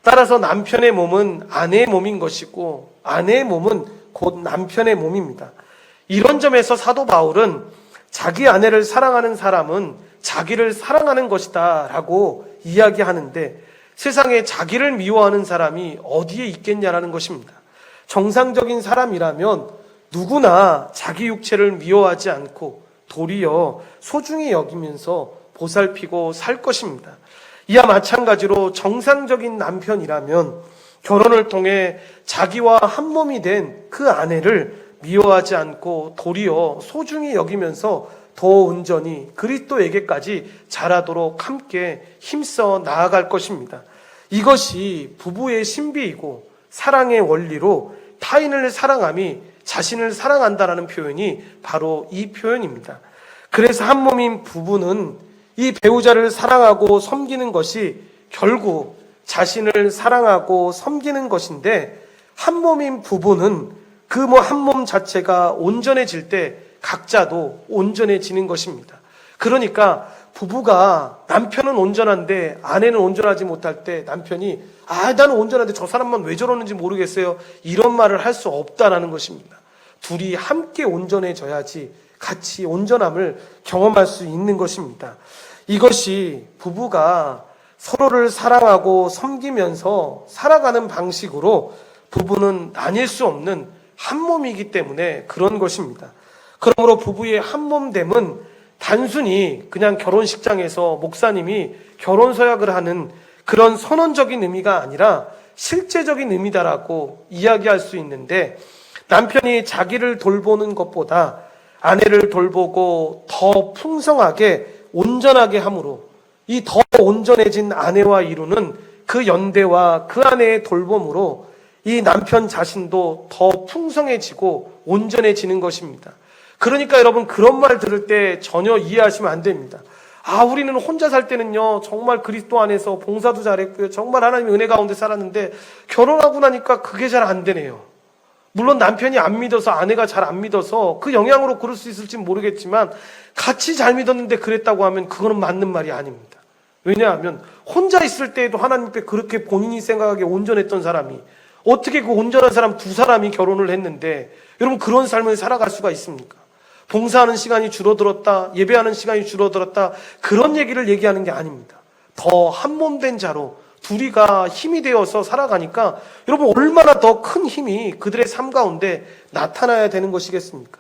따라서 남편의 몸은 아내의 몸인 것이고 아내의 몸은 곧 남편의 몸입니다. 이런 점에서 사도 바울은 자기 아내를 사랑하는 사람은 자기를 사랑하는 것이다 라고 이야기하는데, 세상에 자기를 미워하는 사람이 어디에 있겠냐라는 것입니다. 정상적인 사람이라면 누구나 자기 육체를 미워하지 않고 도리어 소중히 여기면서 보살피고 살 것입니다. 이와 마찬가지로 정상적인 남편이라면 결혼을 통해 자기와 한 몸이 된 그 아내를 미워하지 않고 도리어 소중히 여기면서 더 온전히 그리스도에게까지 자라도록 함께 힘써 나아갈 것입니다. 이것이 부부의 신비이고 사랑의 원리로 타인을 사랑함이 자신을 사랑한다라는 표현이 바로 이 표현입니다. 그래서 한 몸인 부부는 이 배우자를 사랑하고 섬기는 것이 결국 자신을 사랑하고 섬기는 것인데, 한 몸인 부부는 그 한 몸 자체가 온전해질 때 각자도 온전해지는 것입니다. 그러니까 부부가 남편은 온전한데 아내는 온전하지 못할 때 남편이 나는 온전한데 저 사람만 왜 저러는지 모르겠어요, 이런 말을 할 수 없다라는 것입니다. 둘이 함께 온전해져야지 같이 온전함을 경험할 수 있는 것입니다. 이것이 부부가 서로를 사랑하고 섬기면서 살아가는 방식으로 부부는 나뉠 수 없는 한 몸이기 때문에 그런 것입니다. 그러므로 부부의 한 몸됨은 단순히 그냥 결혼식장에서 목사님이 결혼 서약을 하는 그런 선언적인 의미가 아니라 실제적인 의미다라고 이야기할 수 있는데, 남편이 자기를 돌보는 것보다 아내를 돌보고 더 풍성하게 온전하게 함으로 이 더 온전해진 아내와 이루는 그 연대와 그 아내의 돌봄으로 이 남편 자신도 더 풍성해지고 온전해지는 것입니다. 그러니까 여러분, 그런 말 들을 때 전혀 이해하시면 안 됩니다. 우리는 혼자 살 때는요 정말 그리스도 안에서 봉사도 잘했고요, 정말 하나님의 은혜 가운데 살았는데 결혼하고 나니까 그게 잘 안 되네요. 물론 남편이 안 믿어서, 아내가 잘 안 믿어서 그 영향으로 그럴 수 있을지 모르겠지만, 같이 잘 믿었는데 그랬다고 하면 그거는 맞는 말이 아닙니다. 왜냐하면 혼자 있을 때에도 하나님께 그렇게 본인이 생각하기에 온전했던 사람이 어떻게 그 온전한 사람 두 사람이 결혼을 했는데, 여러분 그런 삶을 살아갈 수가 있습니까? 봉사하는 시간이 줄어들었다, 예배하는 시간이 줄어들었다, 그런 얘기를 얘기하는 게 아닙니다. 더 한 몸 된 자로 둘이가 힘이 되어서 살아가니까 여러분 얼마나 더 큰 힘이 그들의 삶 가운데 나타나야 되는 것이겠습니까?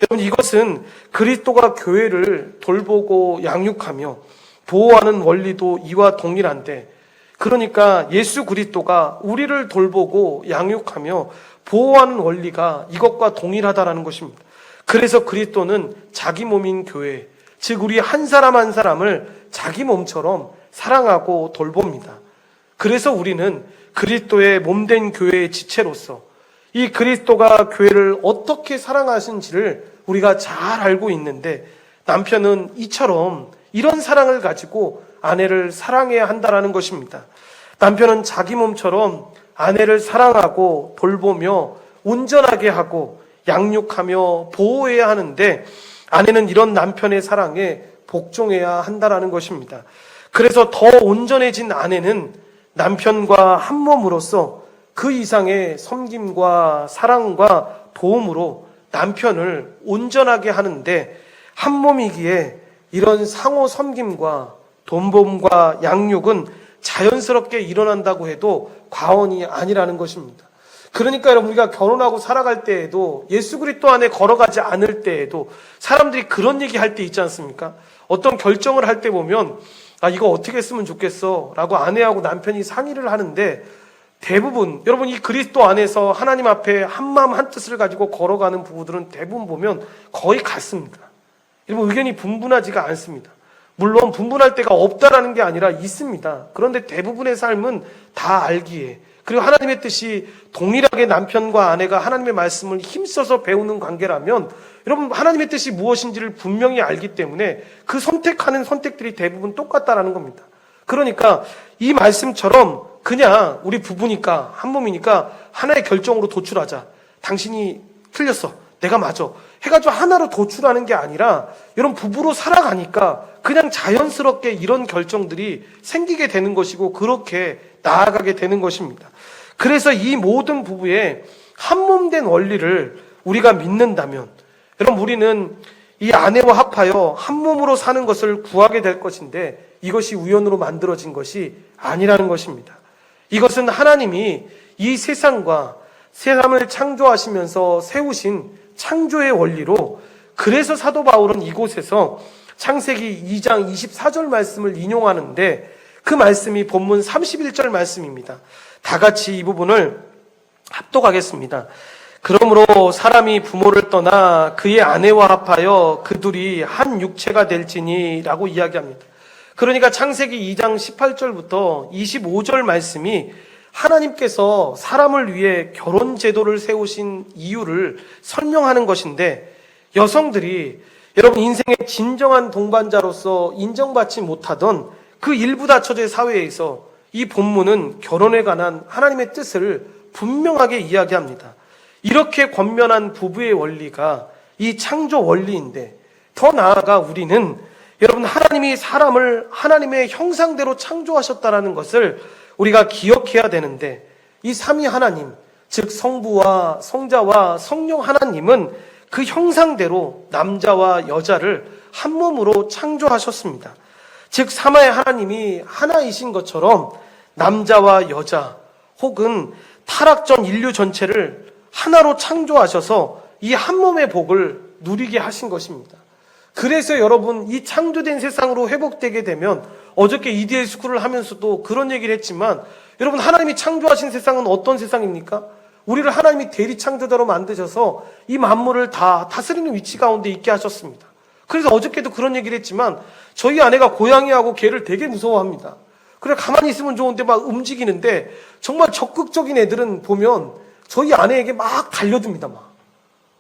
여러분, 이것은 그리스도가 교회를 돌보고 양육하며 보호하는 원리도 이와 동일한데, 그러니까 예수 그리스도가 우리를 돌보고 양육하며 보호하는 원리가 이것과 동일하다라는 것입니다. 그래서 그리스도는 자기 몸인 교회, 즉 우리 한 사람 한 사람을 자기 몸처럼 사랑하고 돌봅니다. 그래서 우리는 그리스도의 몸된 교회의 지체로서 이 그리스도가 교회를 어떻게 사랑하신지를 우리가 잘 알고 있는데, 남편은 이처럼 이런 사랑을 가지고 아내를 사랑해야 한다라는 것입니다. 남편은 자기 몸처럼 아내를 사랑하고 돌보며 온전하게 하고 양육하며 보호해야 하는데, 아내는 이런 남편의 사랑에 복종해야 한다라는 것입니다. 그래서 더 온전해진 아내는 남편과 한 몸으로서 그 이상의 섬김과 사랑과 도움으로 남편을 온전하게 하는데, 한 몸이기에 이런 상호 섬김과 돌봄과 양육은 자연스럽게 일어난다고 해도 과언이 아니라는 것입니다. 그러니까 여러분, 우리가 결혼하고 살아갈 때에도, 예수 그리스도 안에 걸어가지 않을 때에도 사람들이 그런 얘기할 때 있지 않습니까? 어떤 결정을 할 때 보면 이거 어떻게 했으면 좋겠어 라고 아내하고 남편이 상의를 하는데, 대부분 여러분 이 그리스도 안에서 하나님 앞에 한마음 한뜻을 가지고 걸어가는 부부들은 대부분 보면 거의 같습니다. 여러분, 의견이 분분하지가 않습니다. 물론 분분할 때가 없다라는 게 아니라 있습니다. 그런데 대부분의 삶은 다 알기에, 그리고 하나님의 뜻이 동일하게 남편과 아내가 하나님의 말씀을 힘써서 배우는 관계라면, 여러분 하나님의 뜻이 무엇인지를 분명히 알기 때문에 그 선택하는 선택들이 대부분 똑같다라는 겁니다. 그러니까 이 말씀처럼 그냥 우리 부부니까 한 몸이니까 하나의 결정으로 도출하자, 당신이 틀렸어, 내가 맞아 해가지고 하나로 도출하는 게 아니라, 여러분 부부로 살아가니까 그냥 자연스럽게 이런 결정들이 생기게 되는 것이고 그렇게 나아가게 되는 것입니다. 그래서 이 모든 부부의 한몸된 원리를 우리가 믿는다면, 여러분 우리는 이 아내와 합하여 한 몸으로 사는 것을 구하게 될 것인데, 이것이 우연으로 만들어진 것이 아니라는 것입니다. 이것은 하나님이 이 세상과 세상을 창조하시면서 세우신 창조의 원리로, 그래서 사도 바울은 이곳에서 창세기 2장 24절 말씀을 인용하는데, 그 말씀이 본문 31절 말씀입니다. 다 같이 이 부분을 합독하겠습니다. 그러므로 사람이 부모를 떠나 그의 아내와 합하여 그 둘이 한 육체가 될지니 라고 이야기합니다. 그러니까 창세기 2장 18절부터 25절 말씀이 하나님께서 사람을 위해 결혼 제도를 세우신 이유를 설명하는 것인데, 여성들이 여러분 인생의 진정한 동반자로서 인정받지 못하던 그 일부 다처제 사회에서 이 본문은 결혼에 관한 하나님의 뜻을 분명하게 이야기합니다. 이렇게 권면한 부부의 원리가 이 창조 원리인데, 더 나아가 우리는 여러분 하나님이 사람을 하나님의 형상대로 창조하셨다는 것을 우리가 기억해야 되는데, 이 삼위 하나님, 즉 성부와 성자와 성령 하나님은 그 형상대로 남자와 여자를 한 몸으로 창조하셨습니다. 즉 삼위의 하나님이 하나이신 것처럼 남자와 여자 혹은 타락전 인류 전체를 하나로 창조하셔서 이 한 몸의 복을 누리게 하신 것입니다. 그래서 여러분 이 창조된 세상으로 회복되게 되면, 어저께 EDL 스쿨을 하면서도 그런 얘기를 했지만, 여러분 하나님이 창조하신 세상은 어떤 세상입니까? 우리를 하나님이 대리 창조자로 만드셔서 이 만물을 다 다스리는 위치 가운데 있게 하셨습니다. 그래서 어저께도 그런 얘기를 했지만, 저희 아내가 고양이하고 개를 되게 무서워합니다. 그래 가만히 있으면 좋은데 막 움직이는데, 정말 적극적인 애들은 보면 저희 아내에게 막 달려듭니다. 막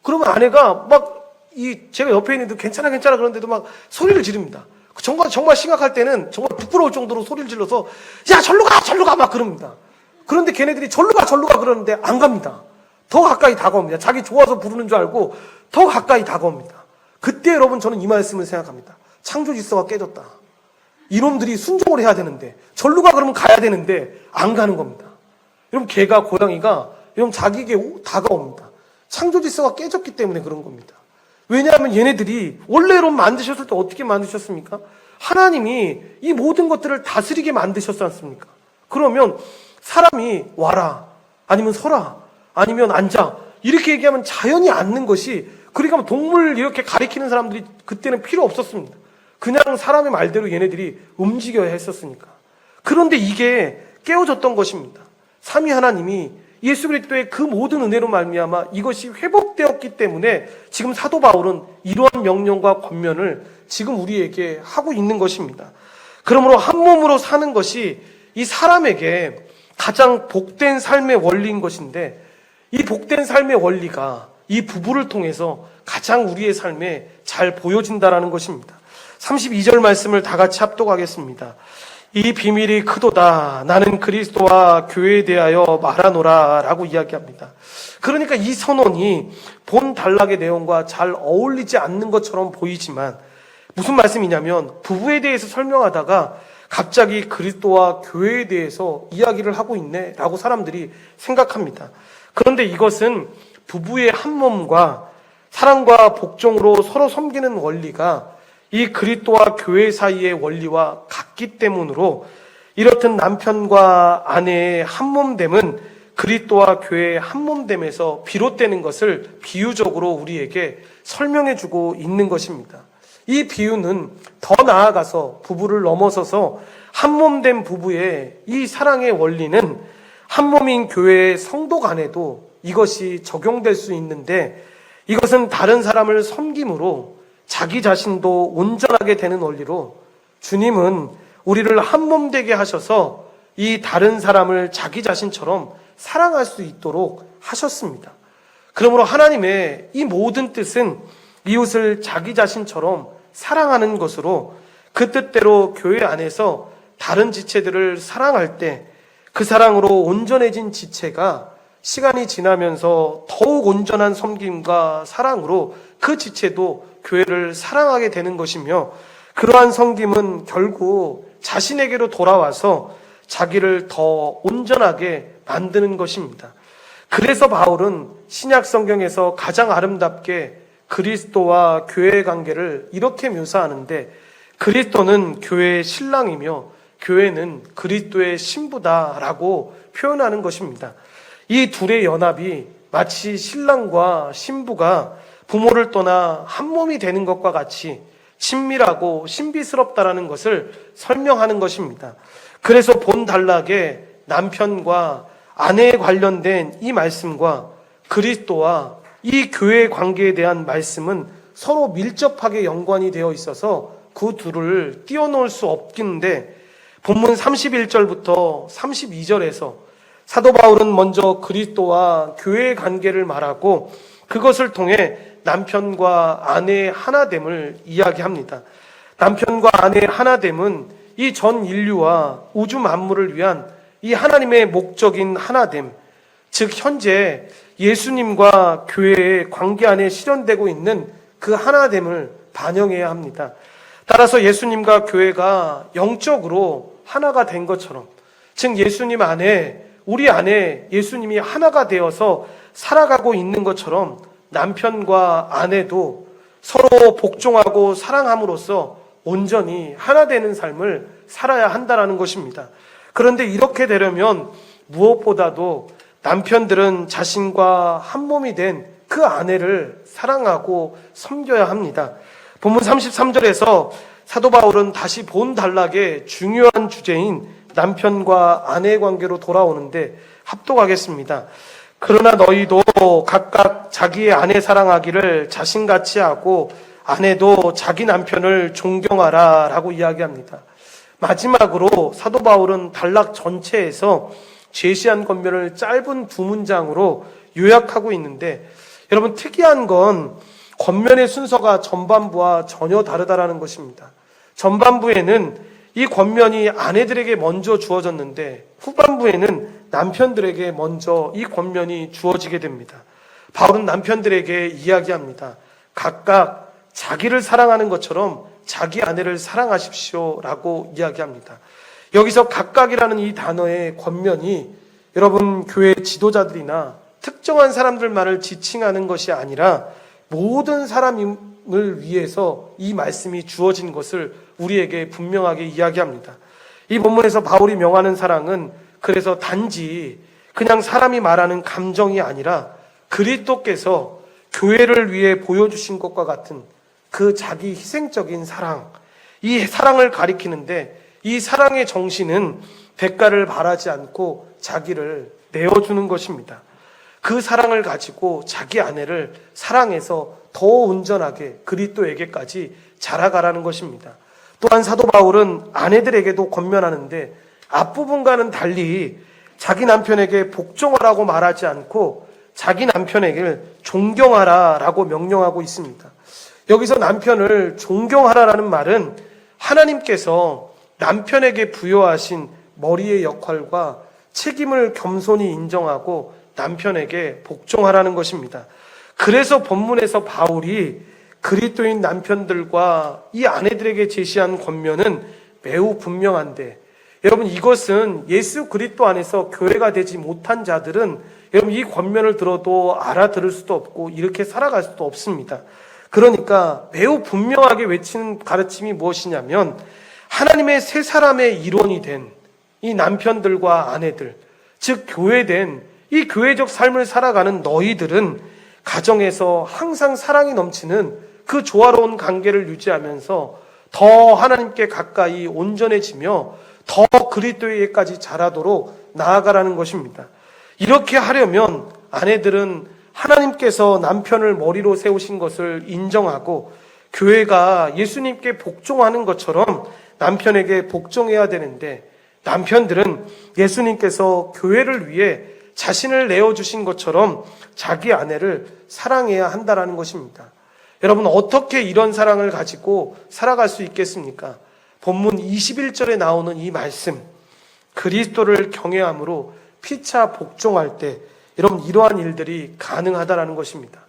그러면 아내가 제가 옆에 있는데 괜찮아 그런데도 막 소리를 지릅니다. 정말 심각할 때는 정말 부끄러울 정도로 소리를 질러서 야 절로 가 막 그럽니다. 그런데 걔네들이 절로 가 그러는데 안 갑니다. 더 가까이 다가옵니다. 자기 좋아서 부르는 줄 알고 더 가까이 다가옵니다. 그때 여러분 저는 이 말씀을 생각합니다. 창조 질서가 깨졌다. 이놈들이 순종을 해야 되는데, 절로 가 그러면 가야 되는데 안 가는 겁니다. 여러분 개가 고양이가 여러분 자기에게 다가옵니다. 창조 질서가 깨졌기 때문에 그런 겁니다. 왜냐하면 얘네들이 원래로 만드셨을 때 어떻게 만드셨습니까? 하나님이 이 모든 것들을 다스리게 만드셨지 않습니까? 그러면 사람이 와라, 아니면 서라, 아니면 앉아, 이렇게 얘기하면 자연히 앉는 것이, 그러니까 동물 이렇게 가리키는 사람들이 그때는 필요 없었습니다. 그냥 사람의 말대로 얘네들이 움직여야 했었으니까. 그런데 이게 깨어졌던 것입니다. 삼위 하나님이 예수 그리스도의 그 모든 은혜로 말미암아 이것이 회복되었기 때문에 지금 사도 바울은 이러한 명령과 권면을 지금 우리에게 하고 있는 것입니다. 그러므로 한 몸으로 사는 것이 이 사람에게 가장 복된 삶의 원리인 것인데, 이 복된 삶의 원리가 이 부부를 통해서 가장 우리의 삶에 잘 보여진다라는 것입니다. 32절 말씀을 다 같이 합독하겠습니다. 이 비밀이 크도다. 나는 그리스도와 교회에 대하여 말하노라 라고 이야기합니다. 그러니까 이 선언이 본 단락의 내용과 잘 어울리지 않는 것처럼 보이지만, 무슨 말씀이냐면 부부에 대해서 설명하다가 갑자기 그리스도와 교회에 대해서 이야기를 하고 있네 라고 사람들이 생각합니다. 그런데 이것은 부부의 한 몸과 사랑과 복종으로 서로 섬기는 원리가 이 그리스도와 교회 사이의 원리와 같기 때문으로, 이렇듯 남편과 아내의 한몸됨은 그리스도와 교회의 한몸됨에서 비롯되는 것을 비유적으로 우리에게 설명해주고 있는 것입니다. 이 비유는 더 나아가서 부부를 넘어서서 한몸된 부부의 이 사랑의 원리는 한몸인 교회의 성도 간에도 이것이 적용될 수 있는데, 이것은 다른 사람을 섬김으로 자기 자신도 온전하게 되는 원리로, 주님은 우리를 한 몸 되게 하셔서 이 다른 사람을 자기 자신처럼 사랑할 수 있도록 하셨습니다. 그러므로 하나님의 이 모든 뜻은 이웃을 자기 자신처럼 사랑하는 것으로, 그 뜻대로 교회 안에서 다른 지체들을 사랑할 때 그 사랑으로 온전해진 지체가 시간이 지나면서 더욱 온전한 섬김과 사랑으로 그 지체도 교회를 사랑하게 되는 것이며, 그러한 섬김은 결국 자신에게로 돌아와서 자기를 더 온전하게 만드는 것입니다. 그래서 바울은 신약 성경에서 가장 아름답게 그리스도와 교회의 관계를 이렇게 묘사하는데, 그리스도는 교회의 신랑이며 교회는 그리스도의 신부다라고 표현하는 것입니다. 이 둘의 연합이 마치 신랑과 신부가 부모를 떠나 한 몸이 되는 것과 같이 친밀하고 신비스럽다라는 것을 설명하는 것입니다. 그래서 본 단락에 남편과 아내에 관련된 이 말씀과 그리스도와 이 교회의 관계에 대한 말씀은 서로 밀접하게 연관이 되어 있어서 그 둘을 띄워놓을 수 없긴데, 본문 31절부터 32절에서 사도 바울은 먼저 그리스도와 교회의 관계를 말하고 그것을 통해 남편과 아내의 하나됨을 이야기합니다. 남편과 아내의 하나됨은 이 전 인류와 우주 만물을 위한 이 하나님의 목적인 하나됨, 즉 현재 예수님과 교회의 관계 안에 실현되고 있는 그 하나됨을 반영해야 합니다. 따라서 예수님과 교회가 영적으로 하나가 된 것처럼, 즉 예수님 안에, 우리 안에 예수님이 하나가 되어서 살아가고 있는 것처럼 남편과 아내도 서로 복종하고 사랑함으로써 온전히 하나 되는 삶을 살아야 한다는 것입니다. 그런데 이렇게 되려면 무엇보다도 남편들은 자신과 한 몸이 된 그 아내를 사랑하고 섬겨야 합니다. 본문 33절에서 사도 바울은 다시 본 단락의 중요한 주제인 남편과 아내의 관계로 돌아오는데 합독하겠습니다. 그러나 너희도 각각 자기의 아내 사랑하기를 자신같이 하고 아내도 자기 남편을 존경하라 라고 이야기합니다. 마지막으로 사도 바울은 단락 전체에서 제시한 권면을 짧은 두 문장으로 요약하고 있는데, 여러분 특이한 건 권면의 순서가 전반부와 전혀 다르다라는 것입니다. 전반부에는 이 권면이 아내들에게 먼저 주어졌는데 후반부에는 남편들에게 먼저 이 권면이 주어지게 됩니다. 바울은 남편들에게 이야기합니다. 각각 자기를 사랑하는 것처럼 자기 아내를 사랑하십시오 라고 이야기합니다. 여기서 각각이라는 이 단어의 권면이 여러분 교회 지도자들이나 특정한 사람들만을 지칭하는 것이 아니라 모든 사람을 위해서 이 말씀이 주어진 것을 우리에게 분명하게 이야기합니다. 이 본문에서 바울이 명하는 사랑은 그래서 단지 그냥 사람이 말하는 감정이 아니라 그리스도께서 교회를 위해 보여주신 것과 같은 그 자기 희생적인 사랑, 이 사랑을 가리키는데 이 사랑의 정신은 대가를 바라지 않고 자기를 내어주는 것입니다. 그 사랑을 가지고 자기 아내를 사랑해서 더 온전하게 그리스도에게까지 자라가라는 것입니다. 또한 사도 바울은 아내들에게도 권면하는데 앞부분과는 달리 자기 남편에게 복종하라고 말하지 않고 자기 남편에게 존경하라라고 명령하고 있습니다. 여기서 남편을 존경하라라는 말은 하나님께서 남편에게 부여하신 머리의 역할과 책임을 겸손히 인정하고 남편에게 복종하라는 것입니다. 그래서 본문에서 바울이 그리스도인 남편들과 이 아내들에게 제시한 권면은 매우 분명한데, 여러분 이것은 예수 그리스도 안에서 교회가 되지 못한 자들은 여러분 이 권면을 들어도 알아들을 수도 없고 이렇게 살아갈 수도 없습니다. 그러니까 매우 분명하게 외치는 가르침이 무엇이냐면, 하나님의 세 사람의 일원이 된 이 남편들과 아내들, 즉 교회된 이 교회적 삶을 살아가는 너희들은 가정에서 항상 사랑이 넘치는 그 조화로운 관계를 유지하면서 더 하나님께 가까이 온전해지며 더 그리스도에게까지 자라도록 나아가라는 것입니다. 이렇게 하려면 아내들은 하나님께서 남편을 머리로 세우신 것을 인정하고 교회가 예수님께 복종하는 것처럼 남편에게 복종해야 되는데, 남편들은 예수님께서 교회를 위해 자신을 내어주신 것처럼 자기 아내를 사랑해야 한다는 것입니다. 여러분 어떻게 이런 사랑을 가지고 살아갈 수 있겠습니까? 본문 21절에 나오는 이 말씀, 그리스도를 경외함으로 피차 복종할 때 여러분 이러한 일들이 가능하다는 것입니다.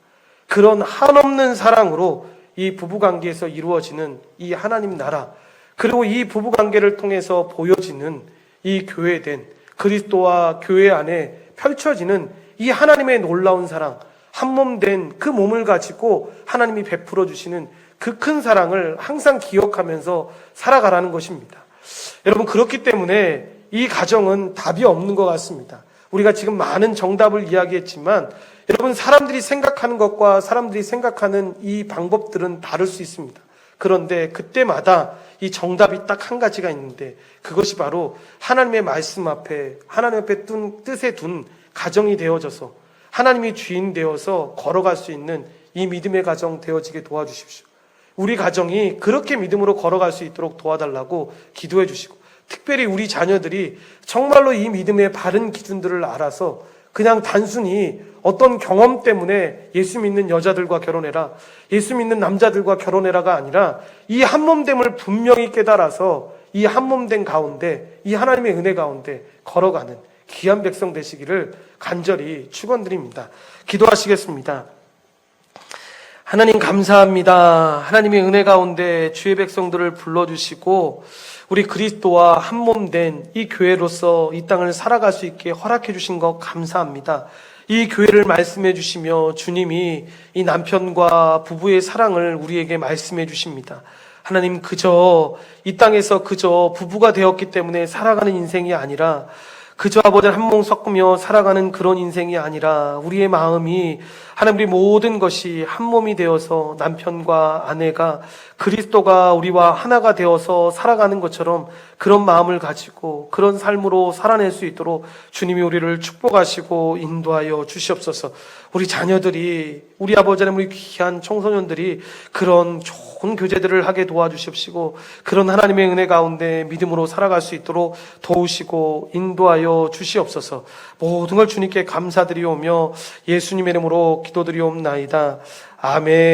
그런 한없는 사랑으로 이 부부관계에서 이루어지는 이 하나님 나라, 그리고 이 부부관계를 통해서 보여지는 이 교회된 그리스도와 교회 안에 펼쳐지는 이 하나님의 놀라운 사랑, 한몸된 그 몸을 가지고 하나님이 베풀어 주시는 그 큰 사랑을 항상 기억하면서 살아가라는 것입니다. 여러분 그렇기 때문에 이 가정은 답이 없는 것 같습니다. 우리가 지금 많은 정답을 이야기했지만 여러분 사람들이 생각하는 것과 사람들이 생각하는 이 방법들은 다를 수 있습니다. 그런데 그때마다 이 정답이 딱 한 가지가 있는데 그것이 바로 하나님의 말씀 앞에, 하나님 앞에 뜻에 둔 가정이 되어져서 하나님이 주인 되어서 걸어갈 수 있는 이 믿음의 가정 되어지게 도와주십시오. 우리 가정이 그렇게 믿음으로 걸어갈 수 있도록 도와달라고 기도해 주시고, 특별히 우리 자녀들이 정말로 이 믿음의 바른 기준들을 알아서 그냥 단순히 어떤 경험 때문에 예수 믿는 여자들과 결혼해라, 예수 믿는 남자들과 결혼해라가 아니라 이 한몸됨을 분명히 깨달아서 이 한몸된 가운데, 이 하나님의 은혜 가운데 걸어가는 귀한 백성 되시기를 간절히 축원드립니다. 기도하시겠습니다. 하나님 감사합니다. 하나님의 은혜 가운데 주의 백성들을 불러주시고 우리 그리스도와 한몸된 이 교회로서 이 땅을 살아갈 수 있게 허락해 주신 것 감사합니다. 이 교회를 말씀해 주시며 주님이 이 남편과 부부의 사랑을 우리에게 말씀해 주십니다. 하나님, 그저 이 땅에서 그저 부부가 되었기 때문에 살아가는 인생이 아니라, 그저 아버지를 한몸 섞으며 살아가는 그런 인생이 아니라, 우리의 마음이 하나님, 우리 모든 것이 한 몸이 되어서 남편과 아내가 그리스도가 우리와 하나가 되어서 살아가는 것처럼 그런 마음을 가지고 그런 삶으로 살아낼 수 있도록 주님이 우리를 축복하시고 인도하여 주시옵소서. 우리 자녀들이, 우리 아버지 하나님, 우리 귀한 청소년들이 그런 좋은 교제들을 하게 도와주십시고, 그런 하나님의 은혜 가운데 믿음으로 살아갈 수 있도록 도우시고 인도하여 주시옵소서. 모든 걸 주님께 감사드리오며 예수님의 이름으로 기도드리옵나이다. 아멘.